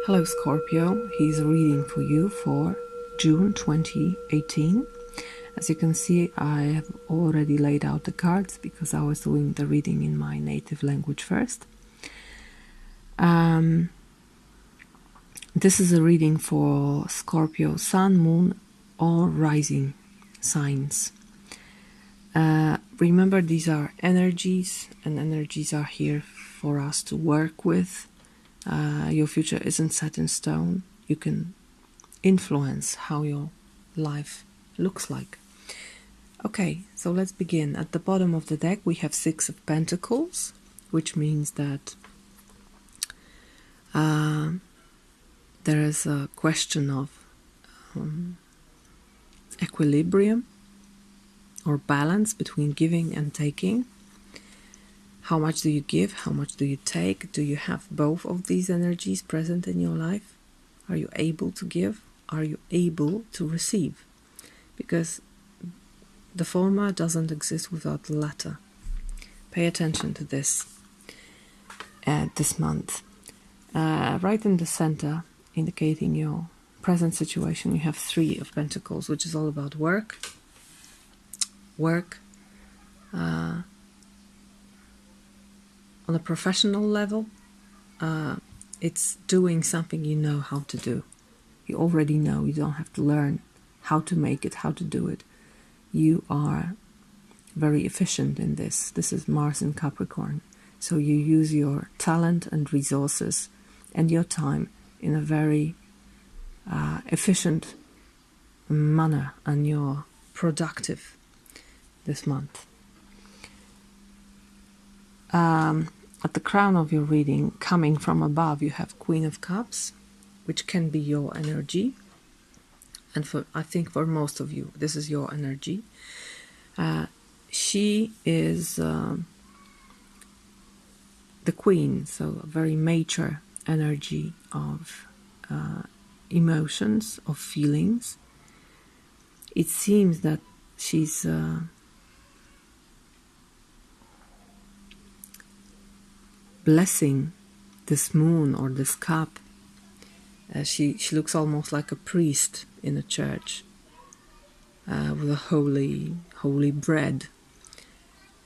Hello Scorpio, here's a reading for you for June 2018. As you can see, I have already laid out the cards because I was doing the reading in my native language first. This is a reading for Scorpio, Sun, Moon or Rising signs. Remember, these are energies, and energies are here for us to work with. Your future isn't set in stone. You can influence how your life looks like. Okay, so let's begin. At the bottom of the deck we have Six of Pentacles, which means that there is a question of equilibrium or balance between giving and taking. How much do you give? How much do you take? Do you have both of these energies present in your life? Are you able to give? Are you able to receive? Because the former doesn't exist without the latter. Pay attention to this this month. Right in the center, indicating your present situation, you have Three of Pentacles, which is all about work. On a professional level, it's doing something you know how to do. You already know. You don't have to learn how to make it, how to do it. You are very efficient in this. This is Mars in Capricorn. So you use your talent and resources and your time in a very efficient manner, and you're productive this month. At the crown of your reading, coming from above, you have Queen of Cups, which can be your energy. And I think for most of you, this is your energy. She is the Queen, so a very mature energy of emotions, of feelings. It seems that she's blessing this moon or this cup. She looks almost like a priest in a church with a holy bread.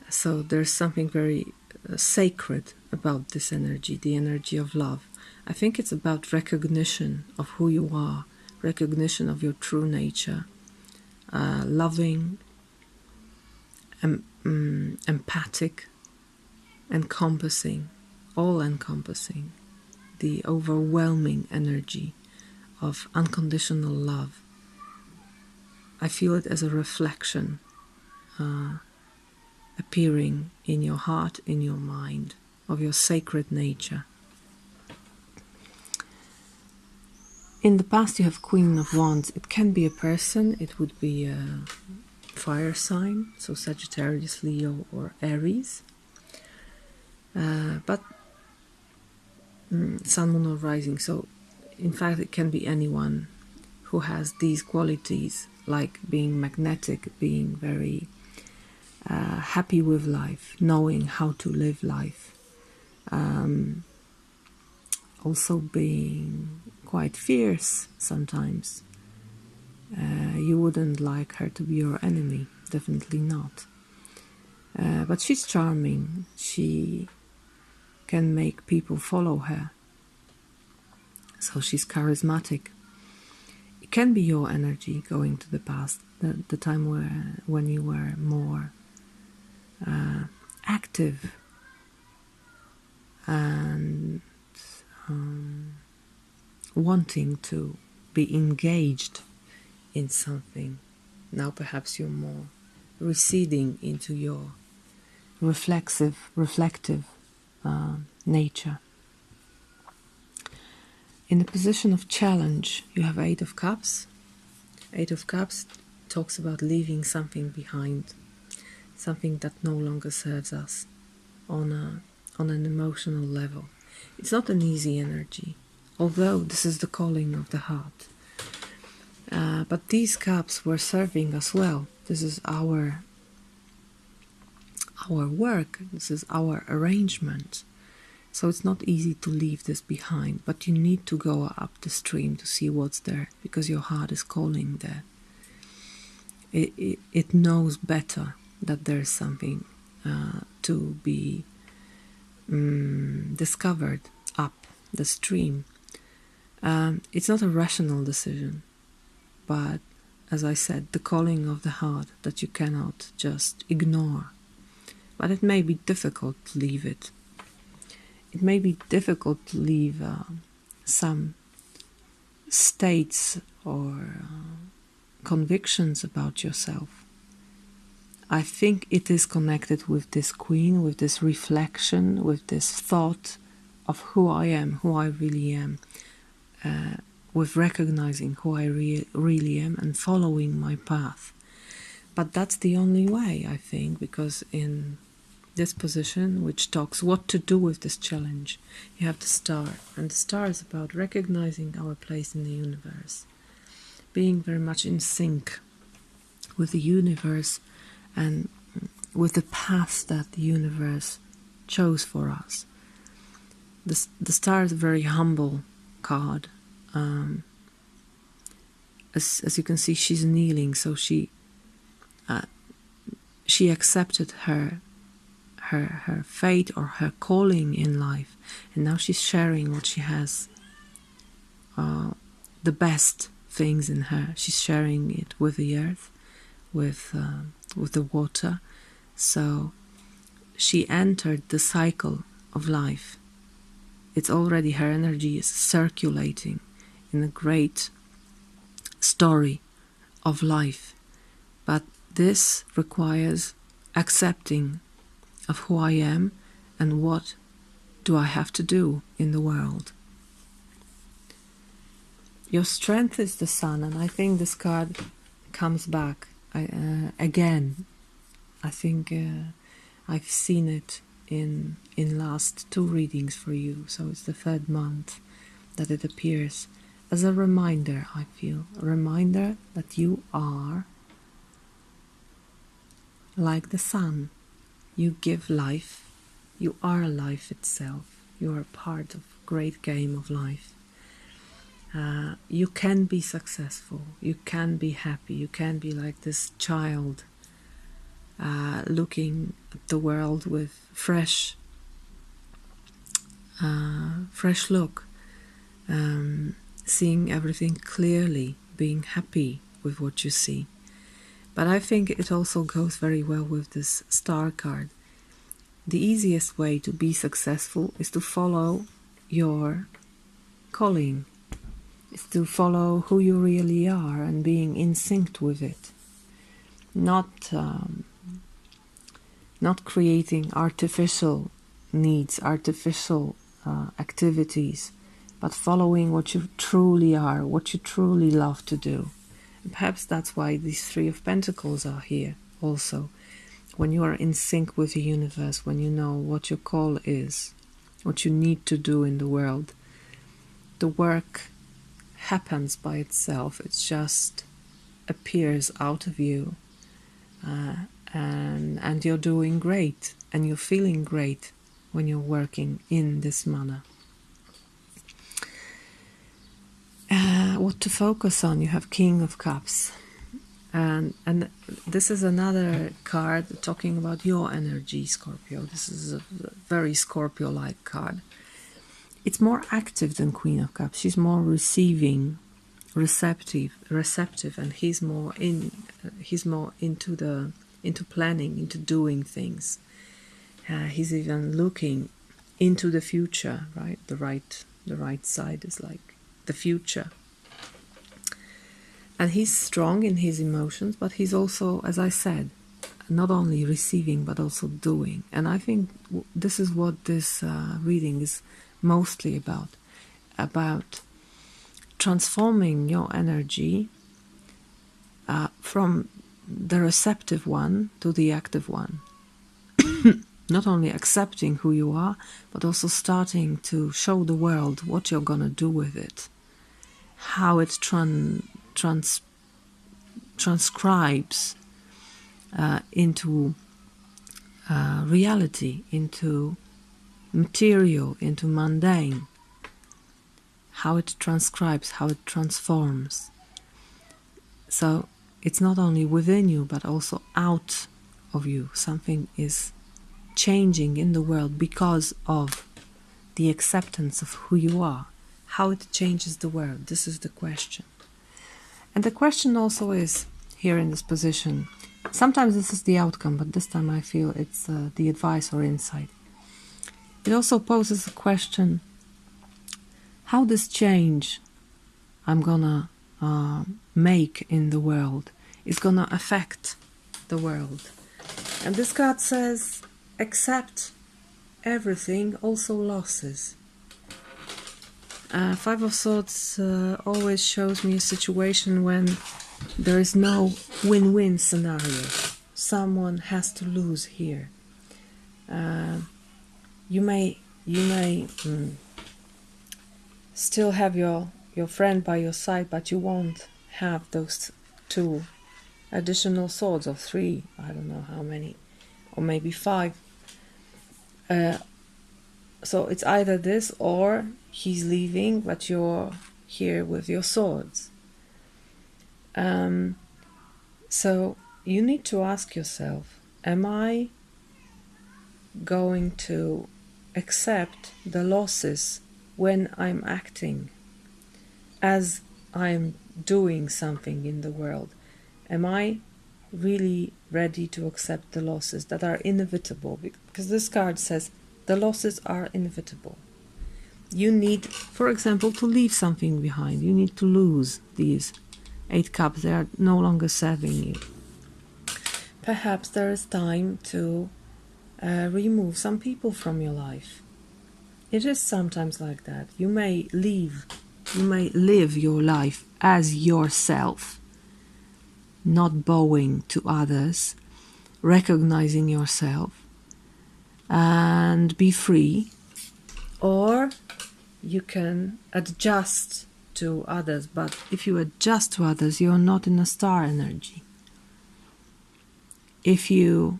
So there's something very sacred about this energy, the energy of love. I think it's about recognition of who you are, recognition of your true nature, loving, empathic, encompassing, all-encompassing, the overwhelming energy of unconditional love. I feel it as a reflection appearing in your heart, in your mind, of your sacred nature. In the past you have Queen of Wands. It can be a person, it would be a fire sign, so Sagittarius, Leo or Aries. But Sun, Moon or Rising, so in fact it can be anyone who has these qualities, like being magnetic, being very happy with life, knowing how to live life, also being quite fierce sometimes. You wouldn't like her to be your enemy, definitely not. But she's charming. She can make people follow her. So she's charismatic. It can be your energy going to the past, the time when you were more active and wanting to be engaged in something. Now perhaps you're more receding into your reflective nature. In the position of challenge, you have Eight of Cups. Eight of Cups talks about leaving something behind, something that no longer serves us on an emotional level. It's not an easy energy, although this is the calling of the heart. But these cups were serving us well. This is our work. This is our arrangement. So it's not easy to leave this behind, but you need to go up the stream to see what's there, because your heart is calling there. It knows better that there's something to be discovered up the stream. It's not a rational decision, but as I said, the calling of the heart that you cannot just ignore. But it may be difficult to leave it. It may be difficult to leave some states or convictions about yourself. I think it is connected with this queen, with this reflection, with this thought of who I am, who I really am, with recognizing who I really am and following my path. But that's the only way, I think, because in this position, which talks what to do with this challenge, you have the star. And the star is about recognizing our place in the universe, being very much in sync with the universe and with the path that the universe chose for us. The star is a very humble card. As you can see, she's kneeling, so she accepted her fate or her calling in life, and now she's sharing what she has, the best things in her. She's sharing it with the earth, with the water. So she entered the cycle of life. It's already, her energy is circulating in a great story of life. But this requires accepting of who I am and what do I have to do in the world. Your strength is the sun, and I think this card comes back again. I think I've seen it in last 2 readings for you, so it's the 3rd month that it appears as a reminder. I feel a reminder that you are like the sun. You give life. You are life itself. You are part of a great game of life. You can be successful. You can be happy. You can be like this child, looking at the world with fresh look, seeing everything clearly, being happy with what you see. But I think it also goes very well with this star card. The easiest way to be successful is to follow your calling, is to follow who you really are and being in sync with it. Not creating artificial needs, artificial activities, but following what you truly are, what you truly love to do. And perhaps that's why these 3 of Pentacles are here also. When you are in sync with the universe, when you know what your call is, what you need to do in the world, the work happens by itself. It just appears out of you, and you're doing great, and you're feeling great when you're working in this manner. What to focus on? You have King of Cups, and this is another card talking about your energy, Scorpio. This is a very Scorpio-like card. It's more active than Queen of Cups. She's more receiving, receptive, and he's more into planning, into doing things. He's even looking into the future, right? The right side is like the future. And he's strong in his emotions, but he's also, as I said, not only receiving but also doing. And I think this is what this reading is mostly about transforming your energy from the receptive one to the active one. Not only accepting who you are, but also starting to show the world what you're gonna do with it, how it transcribes into reality, into material into mundane, how it transcribes, how it transforms. So it's not only within you, but also out of you. Something is changing in the world because of the acceptance of who you are. How it changes the world, this is the question. And the question also is, here in this position, sometimes this is the outcome, but this time I feel it's the advice or insight. It also poses a question, how this change I'm gonna make in the world is gonna affect the world. And this card says, accept everything, also losses. Five of Swords always shows me a situation when there is no win-win scenario. Someone has to lose here. You may still have your friend by your side, but you won't have those 2 additional swords, or 3, I don't know how many, or maybe 5. So it's either this, or he's leaving, but you're here with your swords. So you need to ask yourself, am I going to accept the losses when I'm acting, as I'm doing something in the world? Am I really ready to accept the losses that are inevitable? Because this card says the losses are inevitable. You need, for example, to leave something behind. You need to lose these 8 cups. They are no longer serving you. Perhaps there is time to remove some people from your life. It is sometimes like that. You may live your life as yourself, not bowing to others, recognizing yourself, and be free. Or you can adjust to others, but if you adjust to others, you're not in a star energy. If you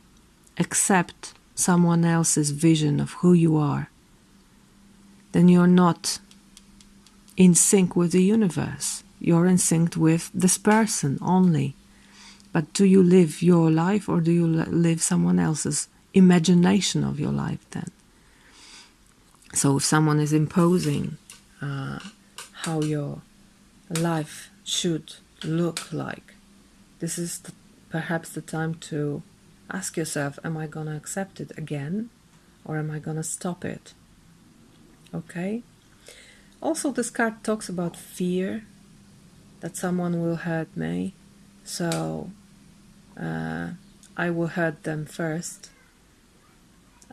accept someone else's vision of who you are, then you're not in sync with the universe. You're in sync with this person only. But do you live your life, or do you live someone else's imagination of your life then? So if someone is imposing how your life should look like, this is perhaps the time to ask yourself, am I going to accept it again, or am I going to stop it? Okay? Also, this card talks about fear, that someone will hurt me, so I will hurt them first.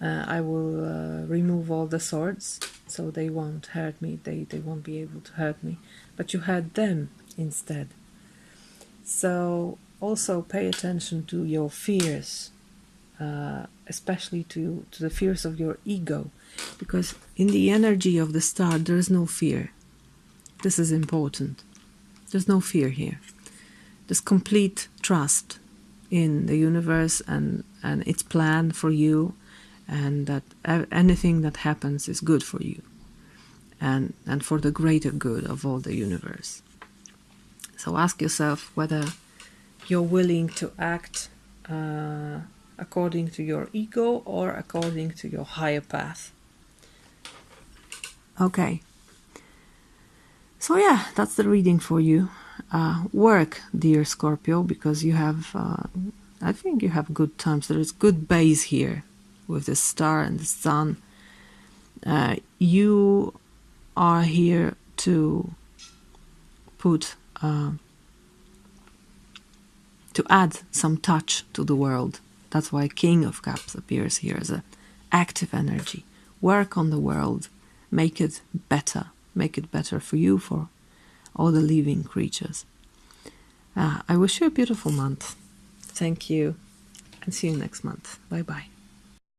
I will remove all the swords, so they won't hurt me, they won't be able to hurt me, but you hurt them instead. So also pay attention to your fears, especially to the fears of your ego, because in the energy of the star there is no fear. This is important. There's no fear here. There's complete trust in the universe and its plan for you, and that anything that happens is good for you and for the greater good of all the universe. So ask yourself whether you're willing to act according to your ego or according to your higher path. Okay. So yeah, that's the reading for you. Work, dear Scorpio, because you have, I think you have good times. There is good base here with the star and the sun. You are here to put, to add some touch to the world. That's why King of Cups appears here as an active energy. Work on the world, make it better for you, for all the living creatures. I wish you a beautiful month. Thank you, and see you next month. Bye bye.